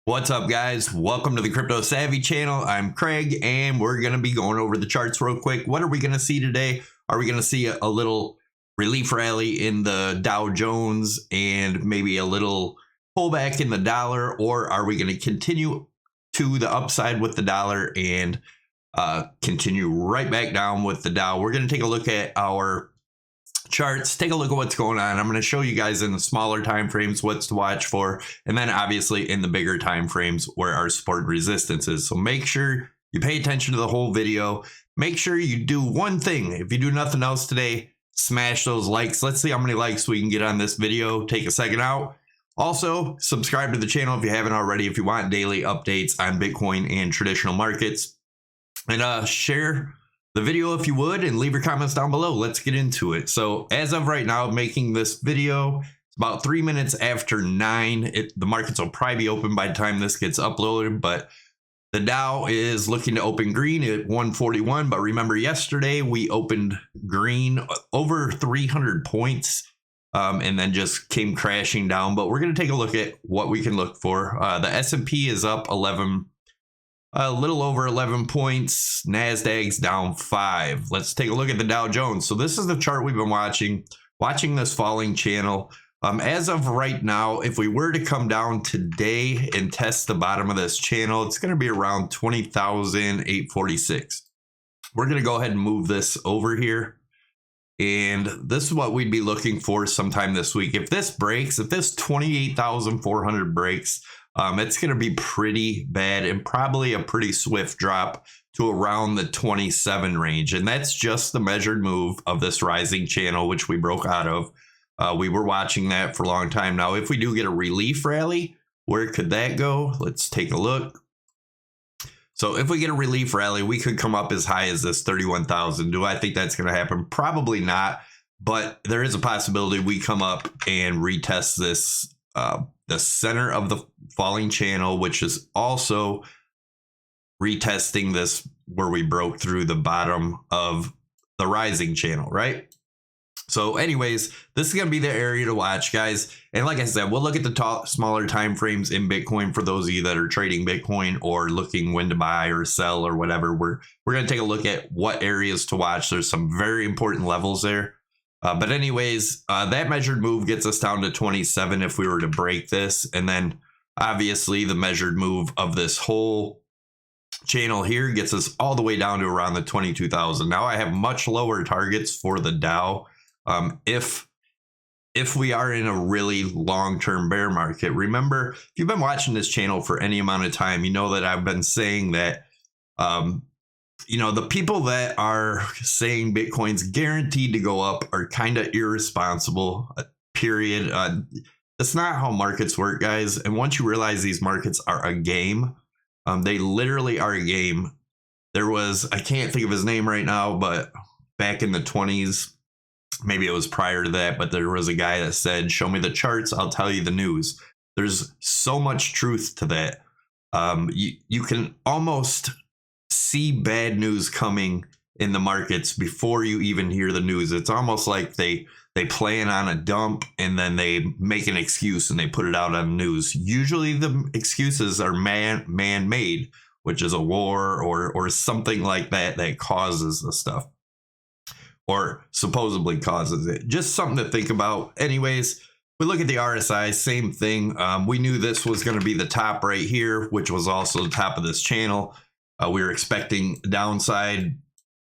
What's up, guys? Welcome to the Crypto Savvy channel. I'm Craig, and we're going to be going over the charts real quick. What are we going to see today? Are we going to see a little relief rally in the Dow Jones and maybe a little pullback in the dollar, or are we going to continue to the upside with the dollar and continue right back down with the Dow? We're going to take a look at our charts, take a look at what's going on. I'm going to show you guys in the smaller time frames what's to watch for, and then obviously in the bigger time frames where our support and resistance is. So make sure you pay attention to the whole video. Make sure you do one thing. If you do nothing else today, smash those likes. Let's see how many likes we can get on this video. Take a second out. Also, subscribe to the channel if you haven't already, if you want daily updates on Bitcoin and traditional markets. And share the video if you would, and leave your comments down below. Let's get into it. So as of right now, making this video, it's about 3 minutes after 9. The markets will probably be open by the time this gets uploaded, but the Dow is looking to open green at 141. But remember, yesterday we opened green over 300 points and then just came crashing down. But we're going to take a look at what we can look for. The S&P is up a little over 11 points. Nasdaq's down 5. Let's take a look at the Dow Jones. So this is the chart we've been watching this falling channel. As of right now, if we were to come down today and test the bottom of this channel, it's going to be around 20,846. We're going to go ahead and move this over here. And this is what we'd be looking for sometime this week. If this breaks, if this 28,400 breaks, it's going to be pretty bad and probably a pretty swift drop to around the 27 range. And that's just the measured move of this rising channel, which we broke out of. We were watching that for a long time now. If we do get a relief rally, where could that go? Let's take a look. So if we get a relief rally, we could come up as high as this 31,000. Do I think that's going to happen? Probably not. But there is a possibility we come up and retest this, the center of the falling channel, which is also retesting this where we broke through the bottom of the rising channel, right? So anyways, this is going to be the area to watch, guys. And like I said, we'll look at the smaller time frames in Bitcoin for those of you that are trading Bitcoin or looking when to buy or sell or whatever. We're going to take a look at what areas to watch. There's some very important levels there. But anyways, that measured move gets us down to 27 if we were to break this. And then obviously the measured move of this whole channel here gets us all the way down to around the 22,000. Now I have much lower targets for the Dow. If we are in a really long-term bear market. Remember, if you've been watching this channel for any amount of time, you know that I've been saying that the people that are saying Bitcoin's guaranteed to go up are kind of irresponsible, period. That's not how markets work, guys. And once you realize these markets are a game, they literally are a game. There was, I can't think of his name right now, but back in the 20s, maybe it was prior to that, but there was a guy that said, show me the charts, I'll tell you the news. There's so much truth to that. You can almost see bad news coming in the markets before you even hear the news. It's almost like they plan on a dump and then they make an excuse and they put it out on the news. Usually the excuses are man-made, which is a war or something like that that causes the stuff or supposedly causes it. Just something to think about. Anyways, we look at the RSI, same thing. We knew this was going to be the top right here, which was also the top of this channel. We were expecting downside.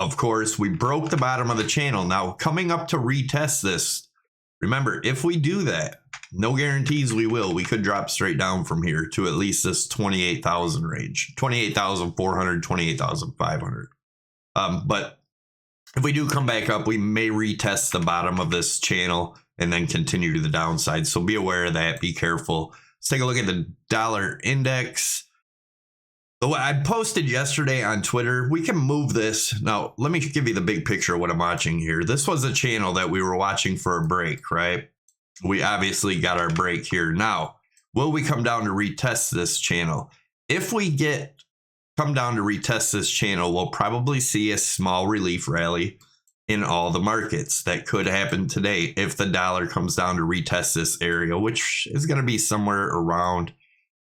Of course, we broke the bottom of the channel. Now, coming up to retest this, remember, if we do that, no guarantees we will. We could drop straight down from here to at least this 28,000 range, 28,400, 28,500. But if we do come back up, we may retest the bottom of this channel and then continue to the downside. So be aware of that. Be careful. Let's take a look at the dollar index. So I posted yesterday on Twitter, we can move this. Now, let me give you the big picture of what I'm watching here. This was a channel that we were watching for a break, right? We obviously got our break here. Now, will we come down to retest this channel? If we come down to retest this channel, we'll probably see a small relief rally in all the markets. That could happen today if the dollar comes down to retest this area, which is going to be somewhere around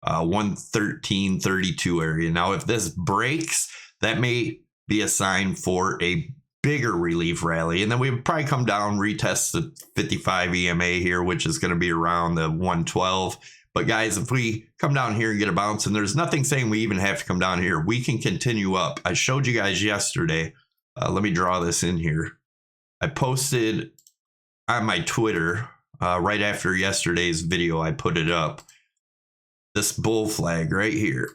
113.32 area. Now, if this breaks, that may be a sign for a bigger relief rally, and then we would probably come down, retest the 55 EMA here, which is going to be around the 112. But guys, if we come down here and get a bounce, and there's nothing saying we even have to come down here, we can continue up. I showed you guys yesterday. Let me draw this in here. I posted on my Twitter right after yesterday's video. I put it up, this bull flag right here.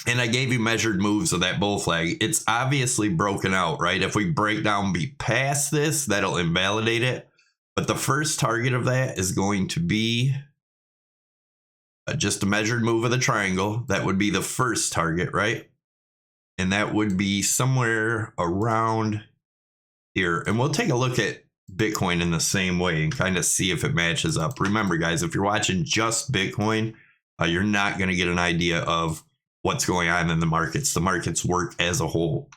And I gave you measured moves of that bull flag. It's obviously broken out, right? If we break down past this, that'll invalidate it. But the first target of that is going to be just a measured move of the triangle. That would be the first target, right? And that would be somewhere around here. And we'll take a look at Bitcoin in the same way and kind of see if it matches up. Remember, guys, if you're watching just Bitcoin, you're not going to get an idea of what's going on in the markets. The markets work as a whole.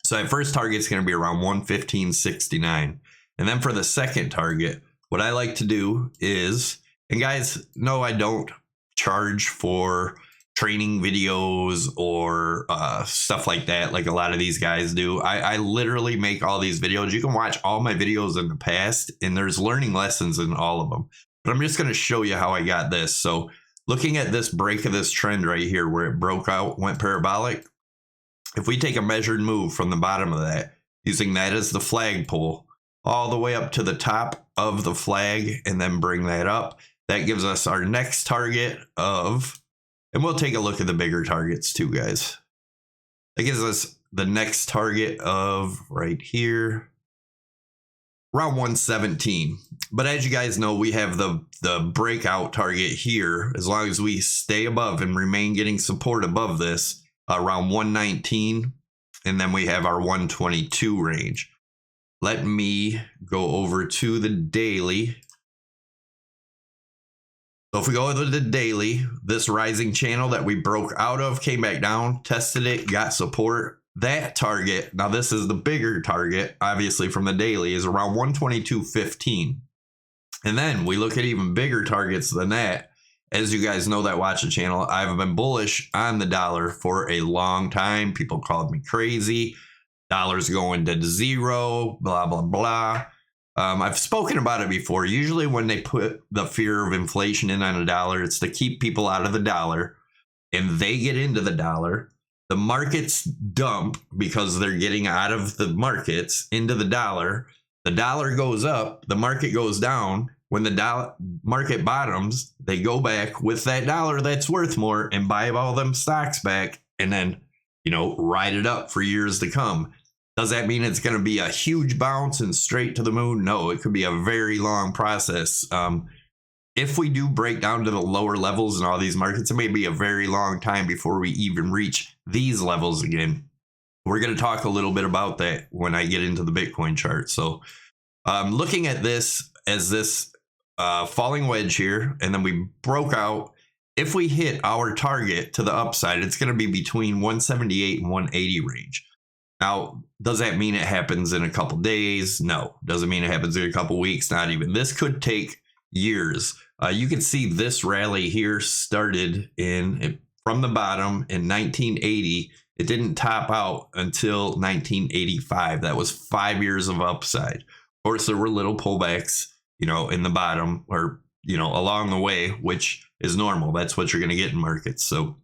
So that first target is going to be around 115.69. And then for the second target, what I like to do is, and guys, no, I don't charge for training videos or stuff like that, like a lot of these guys do. I literally make all these videos. You can watch all my videos in the past, and there's learning lessons in all of them. But I'm just going to show you how I got this. So looking at this break of this trend right here where it broke out, went parabolic, if we take a measured move from the bottom of that, using that as the flagpole, all the way up to the top of the flag and then bring that up, that gives us our next target of, and we'll take a look at the bigger targets too, guys. That gives us the next target of right here, around 117. But as you guys know, we have the breakout target here. As long as we stay above and remain getting support above this, around 119. And then we have our 122 range. Let me go over to the daily. So if we go over to the daily, this rising channel that we broke out of, came back down, tested it, got support. That target, now this is the bigger target, obviously from the daily, is around 122.15. And then we look at even bigger targets than that. As you guys know that watch the channel, I've been bullish on the dollar for a long time. People called me crazy. Dollar's going to zero, blah, blah, blah. I've spoken about it before. Usually when they put the fear of inflation in on a dollar, it's to keep people out of the dollar, and they get into the dollar. The markets dump because they're getting out of the markets into the dollar. The dollar goes up, the market goes down. When the market bottoms, they go back with that dollar that's worth more and buy all them stocks back, and then, you know, ride it up for years to come. Does that mean it's going to be a huge bounce and straight to the moon? No, it could be a very long process. If we do break down to the lower levels in all these markets, it may be a very long time before we even reach these levels again. We're going to talk a little bit about that when I get into the Bitcoin chart. So looking at this as this falling wedge here, and then we broke out. If we hit our target to the upside, it's going to be between 178 and 180 range. Now, does that mean it happens in a couple days? No. Doesn't mean it happens in a couple weeks, not even. This could take years. You can see this rally here started from the bottom in 1980. It didn't top out until 1985. That was 5 years of upside. Of course, there were little pullbacks, you know, in the bottom or, you know, along the way, which is normal. That's what you're going to get in markets. So,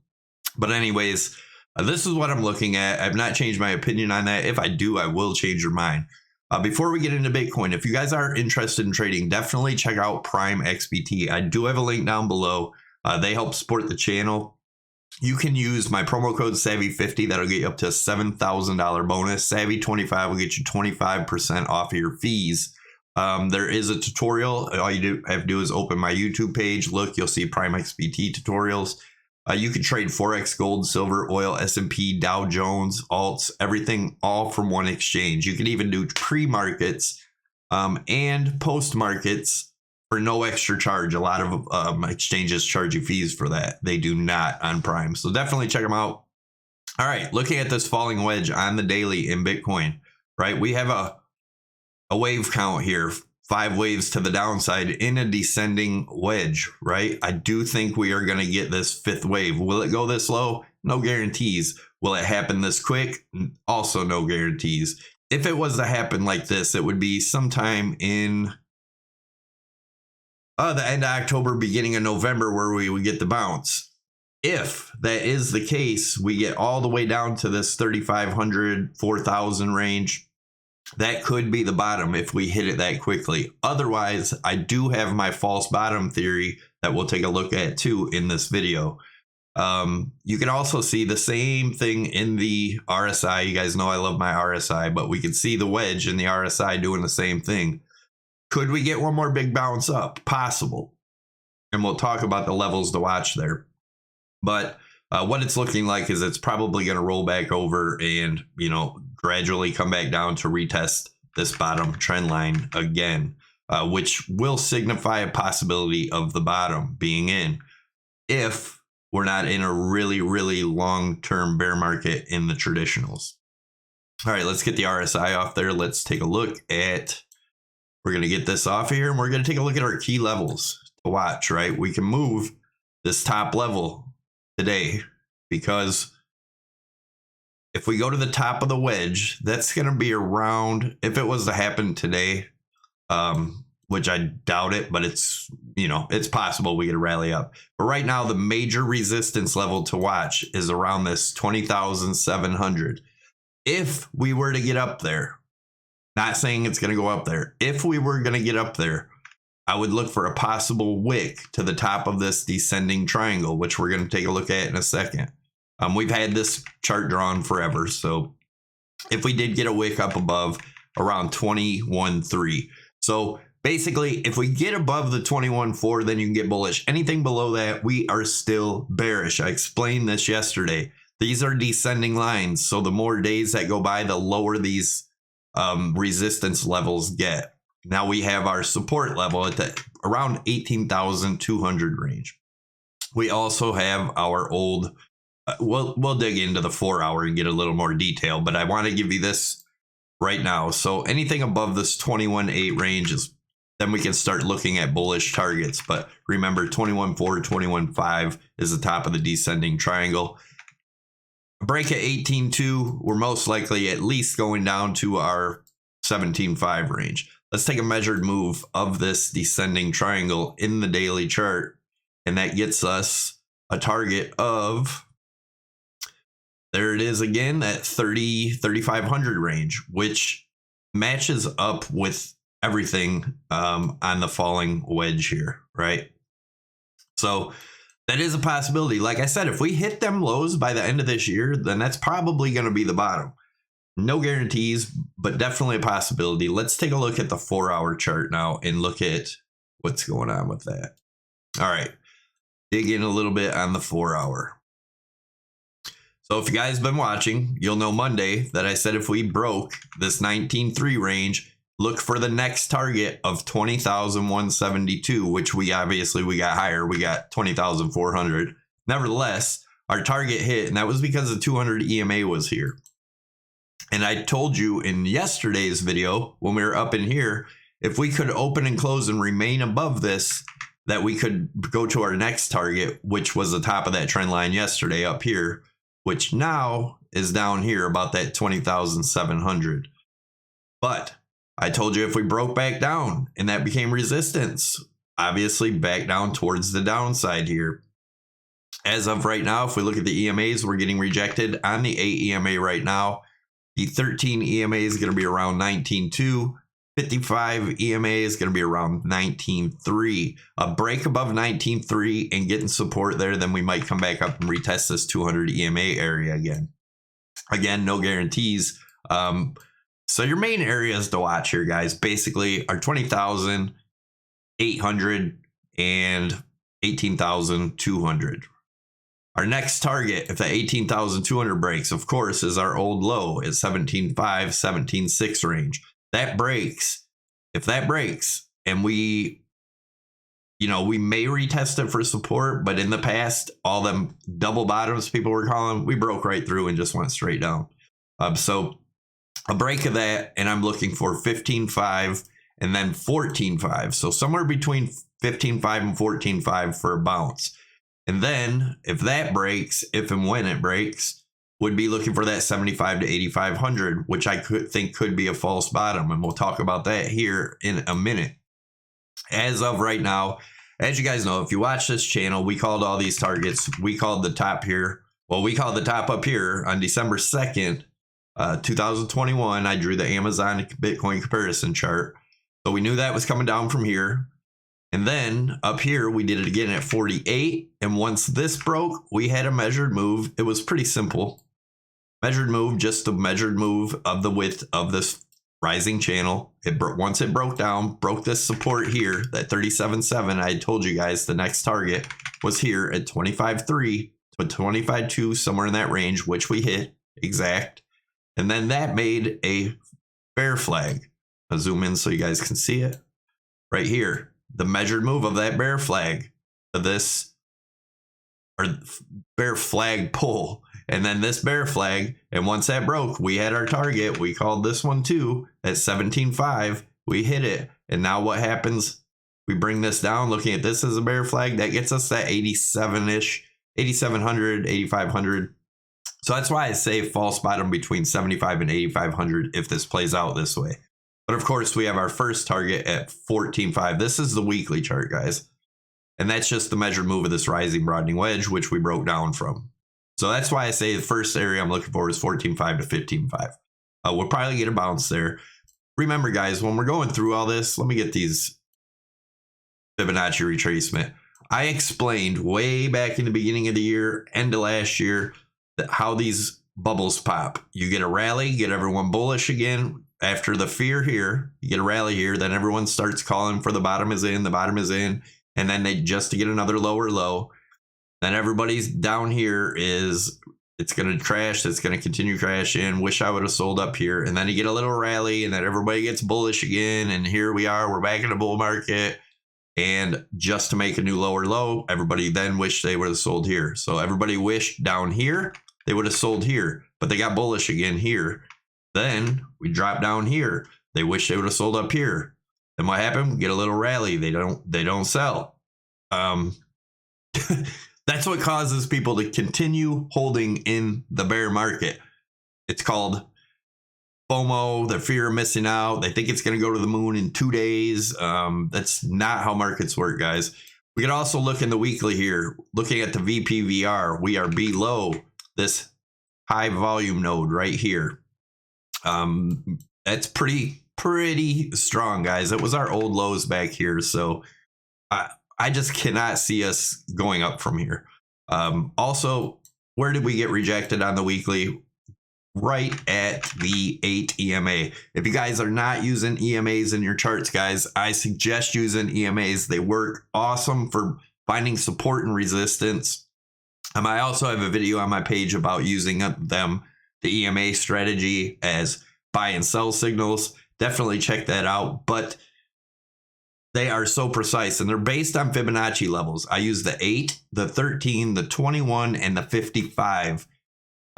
but anyways, this is what I'm looking at. I've not changed my opinion on that. If I do, I will change your mind. Before we get into Bitcoin, if you guys are interested in trading, definitely check out Prime XBT. I do have a link down below. They help support the channel. You can use my promo code Savvy50. That'll get you up to a $7,000 bonus. Savvy25 will get you 25% off of your fees. There is a tutorial. All you have to do is open my YouTube page. Look, you'll see Prime XBT tutorials. You can trade Forex, gold, silver, oil, S&P, Dow Jones, alts, everything all from one exchange. You can even do pre-markets and post-markets for no extra charge. A lot of exchanges charge you fees for that. They do not on Prime. So definitely check them out. All right, looking at this falling wedge on the daily in Bitcoin, right? We have a wave count here 5 waves to the downside in a descending wedge, right? I do think we are going to get this 5th wave. Will it go this low? No guarantees. Will it happen this quick? Also no guarantees. If it was to happen like this, it would be sometime in the end of October, beginning of November, where we would get the bounce. If that is the case, we get all the way down to this 3,500, 4,000 range. That could be the bottom if we hit it that quickly. Otherwise, I do have my false bottom theory that we'll take a look at too in this video. You can also see the same thing in the RSI. You guys know I love my RSI, but we can see the wedge in the RSI doing the same thing. Could we get one more big bounce up? Possible. And we'll talk about the levels to watch there. But what it's looking like is it's probably going to roll back over and, you know, gradually come back down to retest this bottom trend line again, which will signify a possibility of the bottom being in if we're not in a really, really long-term bear market in the traditionals. All right, let's get the RSI off there. Let's take a look at, we're going to get this off here, and we're going to take a look at our key levels to watch, right? We can move this top level today, because if we go to the top of the wedge, that's going to be around, if it was to happen today, which I doubt it, but it's, you know, it's possible we get a rally up. But right now, the major resistance level to watch is around this 20,700. If we were to get up there, not saying it's going to go up there, if we were going to get up there, I would look for a possible wick to the top of this descending triangle, which we're going to take a look at in a second. We've had this chart drawn forever. So if we did get a wick up above around 21.3. So basically, if we get above the 21.4, then you can get bullish. Anything below that, we are still bearish. I explained this yesterday. These are descending lines. So the more days that go by, the lower these resistance levels get. Now we have our support level at the around 18,200 range. We also have our old, we'll dig into the 4-hour and get a little more detail, but I want to give you this right now. So anything above this 21.8 range is, then we can start looking at bullish targets. But remember, 21.4, 21.5 is the top of the descending triangle. A break at 18.2, we're most likely at least going down to our 17.5 range. Let's take a measured move of this descending triangle in the daily chart. And that gets us a target of, there it is again, that 3,500 range, which matches up with everything on the falling wedge here, right? So that is a possibility. Like I said, if we hit them lows by the end of this year, then that's probably going to be the bottom. No guarantees, but definitely a possibility. Let's take a look at the 4-hour chart now and look at what's going on with that. All right, dig in a little bit on the 4-hour. So if you guys been watching, you'll know Monday that I said if we broke this 19.3 range, look for the next target of 20,172, which we got higher. We got 20,400. Nevertheless, our target hit, and that was because the 200 EMA was here. And I told you in yesterday's video, when we were up in here, if we could open and close and remain above this, that we could go to our next target, which was the top of that trend line yesterday up here, which now is down here about that 20,700. But I told you if we broke back down and that became resistance, obviously back down towards the downside here. As of right now, if we look at the EMAs, we're getting rejected on the 8 EMA right now. The 13 EMA is going to be around 19.2. 55 EMA is going to be around 19.3. A break above 19.3 and getting support there, then we might come back up and retest this 200 EMA area again. Again, no guarantees. So your main areas to watch here, guys, basically are 20,800 and 18,200. Our next target, if the 18,200 breaks, of course, is our old low at 17.5, 17.6 range. That breaks. If that breaks and we may retest it for support, but in the past, all them double bottoms people were calling, we broke right through and just went straight down. So a break of that, and I'm looking for 15.5 and then 14.5. So somewhere between 15.5 and 14.5 for a bounce. And then if that breaks, if and when it breaks, would be looking for that 75 to 8,500, which I think could be a false bottom. And we'll talk about that here in a minute. As of right now, as you guys know, if you watch this channel, we called all these targets. We called the top here. Well, we called the top up here on December 2nd, 2021. I drew the Amazon Bitcoin comparison chart. So we knew that was coming down from here. And then up here, we did it again at 48. And once this broke, we had a measured move. It was pretty simple. Measured move, just a measured move of the width of this rising channel. Once it broke down, broke this support here, that 37.7. I told you guys the next target was here at 25.3 to 25.2, somewhere in that range, which we hit exact. And then that made a bear flag. I'll zoom in so you guys can see it right here. The measured move of that bear flag of this, or bear flag pull. And then this bear flag, and once that broke, we had our target. We called this one too at 17.5. We hit it. And now what happens? We bring this down, looking at this as a bear flag. That gets us that 87-ish, 8,700, 8,500. So that's why I say false bottom between 75 and 8,500 if this plays out this way. But of course, we have our first target at 14.5. This is the weekly chart, guys. And that's just the measured move of this rising broadening wedge, which we broke down from. So that's why I say the first area I'm looking for is 14.5 to 15.5. We'll probably get a bounce there. Remember, guys, when we're going through all this, let me get these Fibonacci retracement. I explained way back in the beginning of the year, end of last year, that how these bubbles pop. You get a rally, get everyone bullish again. After the fear here, you get a rally here, then everyone starts calling for the bottom is in, and then they just to get another lower low. Then everybody's down here is, it's going to crash. It's going to continue crashing. Wish I would have sold up here. And then you get a little rally and then everybody gets bullish again. And here we are, we're back in the bull market. And just to make a new lower low, everybody then wished they would have sold here. So everybody wished down here, they would have sold here, but they got bullish again here. Then we drop down here. They wish they would have sold up here. Then what happened? Get a little rally. They don't sell. That's what causes people to continue holding in the bear market. It's called FOMO, the fear of missing out. They think it's going to go to the moon in 2 days. That's not how markets work, guys. We can also look in the weekly here. Looking at the VPVR, we are below this high volume node right here. That's pretty strong, guys. It was our old lows back here. So I just cannot see us going up from here. Also, where did we get rejected on the weekly? Right at the 8 EMA. If you guys are not using EMAs in your charts, guys, I suggest using EMAs. They work awesome for finding support and resistance. I also have a video on my page about using them, the EMA strategy, as buy and sell signals. Definitely check that out. But they are so precise, and they're based on Fibonacci levels. I use the 8, the 13, the 21, and the 55,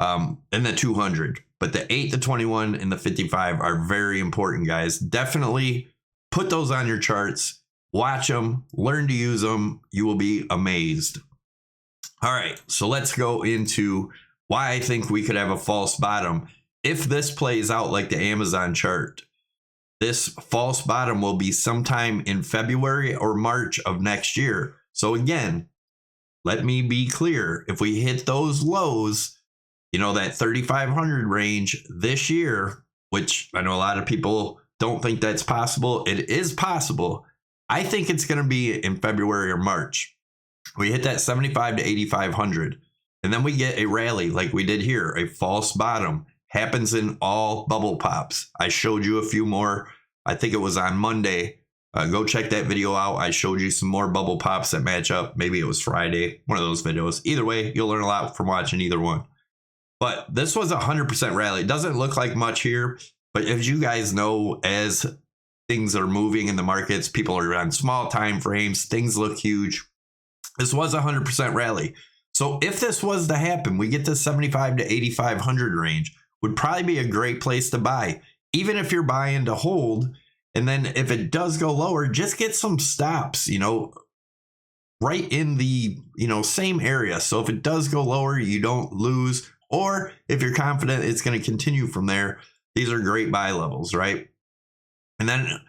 and the 200. But the 8, the 21, and the 55 are very important, guys. Definitely put those on your charts. Watch them. Learn to use them. You will be amazed. All right, so let's go into why I think we could have a false bottom. If this plays out like the Amazon chart, this false bottom will be sometime in February or March of next year. So again, let me be clear. If we hit those lows, you know, that 3,500 range this year, which I know a lot of people don't think that's possible. It is possible. I think it's going to be in February or March. We hit that 75 to 8,500. And then we get a rally like we did here, a false bottom. Happens in all bubble pops. I showed you a few more. I think it was on Monday. Go check that video out. I showed you some more bubble pops that match up. Maybe it was Friday, one of those videos. Either way, you'll learn a lot from watching either one. But this was a 100% rally. It doesn't look like much here, but as you guys know, as things are moving in the markets, people are on small time frames, things look huge. This was a 100% rally. So if this was to happen, we get to 75 to 8,500 range. Would probably be a great place to buy, even if you're buying to hold. And then if it does go lower, just get some stops, you know, right in the, you know, same area. So if it does go lower, you don't lose. Or if you're confident it's going to continue from there, these are great buy levels, right? And then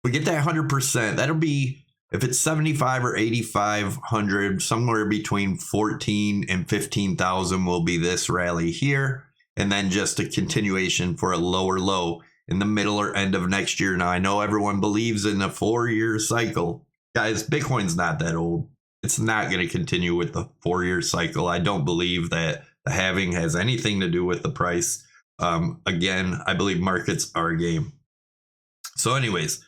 we get that 100%, that'll be, if it's 75 or 8,500, somewhere between 14 and 15,000 will be this rally here. And then just a continuation for a lower low in the middle or end of next year. Now, I know everyone believes in a 4-year cycle. Guys, Bitcoin's not that old. It's not going to continue with the 4-year cycle. I don't believe that the halving has anything to do with the price. Again, I believe markets are a game. So anyways,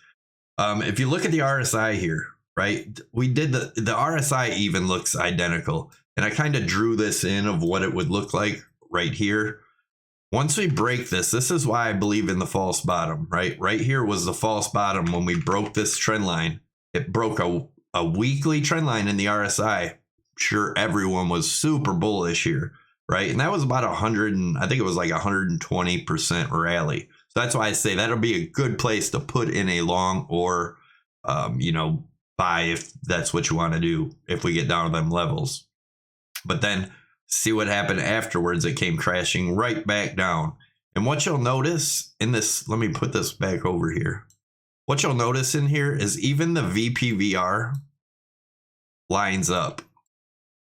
if you look at the RSI here, right, we did the RSI even looks identical. And I kind of drew this in of what it would look like right here. Once we break this, this is why I believe in the false bottom, right? Right here was the false bottom when we broke this trend line. It broke a weekly trend line in the RSI. Sure, everyone was super bullish here, right? And that was about 100, and I think it was like 120% rally. So that's why I say that'll be a good place to put in a long or, you know, buy if that's what you want to do if we get down to them levels. But then see what happened afterwards. It came crashing right back down. And what you'll notice in this, let me put this back over here. What you'll notice in here is even the VPVR lines up.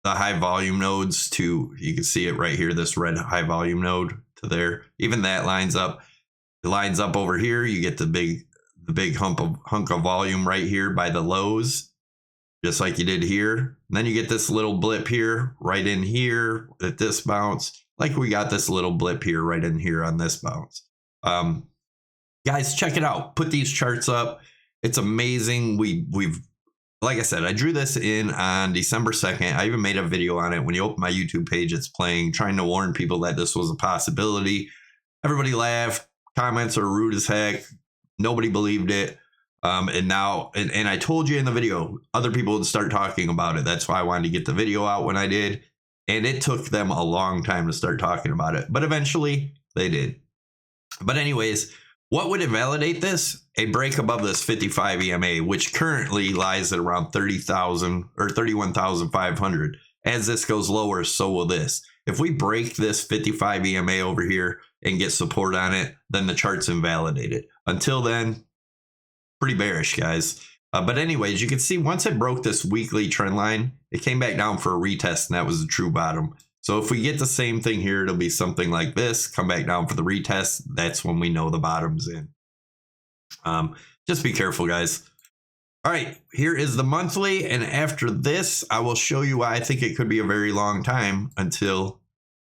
The high volume nodes to, you can see it right here, this red high volume node to there. Even that lines up. It lines up over here. You get the big hunk of volume right here by the lows, just like you did here. And then you get this little blip here, right in here at this bounce, like we got this little blip here, right in here on this bounce. Guys, check it out. Put these charts up. It's amazing. We've, like I said, I drew this in on December 2nd. I even made a video on it. When you open my YouTube page, it's playing, trying to warn people that this was a possibility. Everybody laughed. Comments are rude as heck. Nobody believed it. And now, and I told you in the video, other people would start talking about it. That's why I wanted to get the video out when I did. And it took them a long time to start talking about it. But eventually they did. But anyways, what would invalidate this? A break above this 55 EMA, which currently lies at around 30,000 or 31,500. As this goes lower, so will this. If we break this 55 EMA over here and get support on it, then the chart's invalidated. Until then, pretty bearish, guys. But anyways, you can see once it broke this weekly trend line, it came back down for a retest, and that was the true bottom. So if we get the same thing here, it'll be something like this, come back down for the retest. That's when we know the bottom's in. Just be careful, guys. All right, here is the monthly. And after this, I will show you why I think it could be a very long time until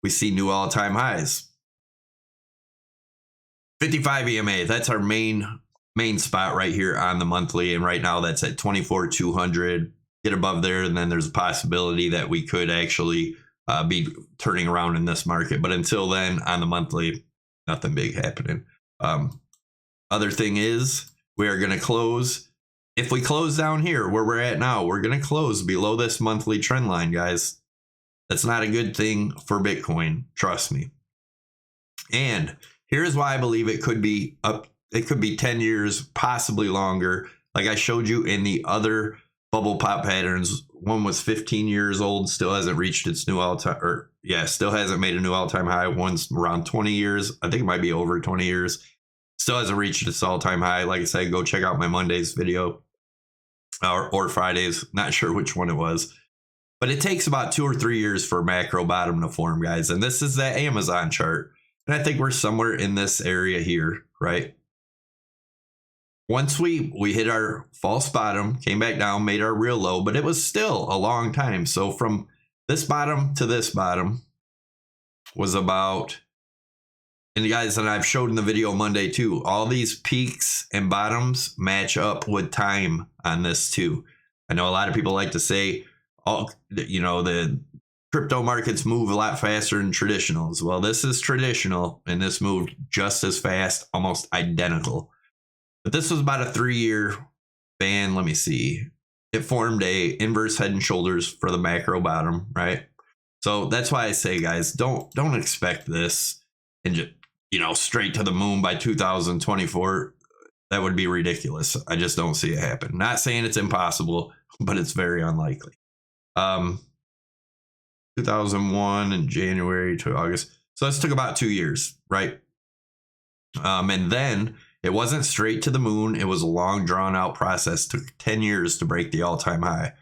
we see new all-time highs. 55 EMA, that's our main spot right here on the monthly. And right now that's at 24,200. Get above there, and then there's a possibility that we could actually be turning around in this market. But until then, on the monthly, nothing big happening. Other thing is, we are going to close. If we close down here where we're at now, we're going to close below this monthly trend line, guys. That's not a good thing for Bitcoin. Trust me. And here's why I believe it could be up. It could be 10 years, possibly longer. Like I showed you in the other bubble pop patterns, one was 15 years old, still hasn't reached its new all-time, or yeah, still hasn't made a new all-time high. One's around 20 years. I think it might be over 20 years. Still hasn't reached its all-time high. Like I said, go check out my Monday's video or Friday's. Not sure which one it was. But it takes about 2 or 3 years for a macro bottom to form, guys. And this is that Amazon chart. And I think we're somewhere in this area here, right? Once we hit our false bottom, came back down, made our real low, but it was still a long time. So from this bottom to this bottom was about, and guys, and I've showed in the video Monday too, all these peaks and bottoms match up with time on this too. I know a lot of people like to say, all, you know, the crypto markets move a lot faster than traditionals. Well, this is traditional, and this moved just as fast, almost identical. But this was about a 3-year span. Let me see. It formed a inverse head and shoulders for the macro bottom, right? So that's why I say, guys, don't expect this and just, you know, straight to the moon by 2024. That would be ridiculous. I just don't see it happen. Not saying it's impossible, but it's very unlikely. 2001 in January to August. So this took about 2 years, right? And then it wasn't straight to the moon. It was a long, drawn out process. It took 10 years to break the all-time high.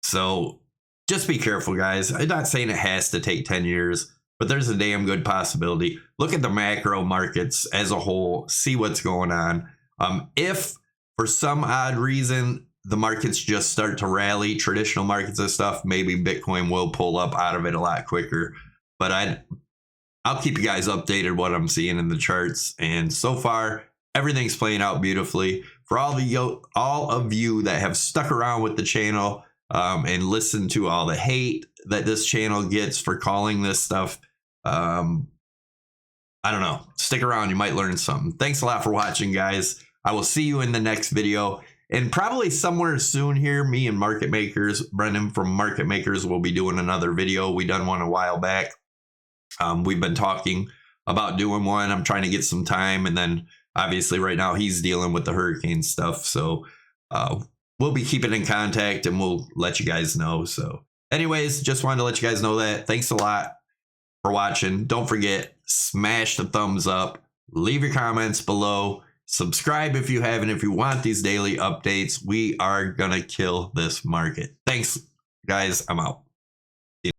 So just be careful, guys. I'm not saying it has to take 10 years, but there's a damn good possibility. Look at the macro markets as a whole. See what's going on. If for some odd reason the markets just start to rally, traditional markets and stuff, maybe Bitcoin will pull up out of it a lot quicker. But I'll keep you guys updated what I'm seeing in the charts. And so far, everything's playing out beautifully. For all of you that have stuck around with the channel and listened to all the hate that this channel gets for calling this stuff, I don't know. Stick around. You might learn something. Thanks a lot for watching, guys. I will see you in the next video. And probably somewhere soon here, me and Market Makers, Brendan from Market Makers, will be doing another video. We done one a while back. We've been talking about doing one. I'm trying to get some time. And then obviously right now he's dealing with the hurricane stuff. So we'll be keeping in contact and we'll let you guys know. So anyways, just wanted to let you guys know that. Thanks a lot for watching. Don't forget, smash the thumbs up. Leave your comments below. Subscribe if you haven't. If you want these daily updates, we are going to kill this market. Thanks, guys. I'm out.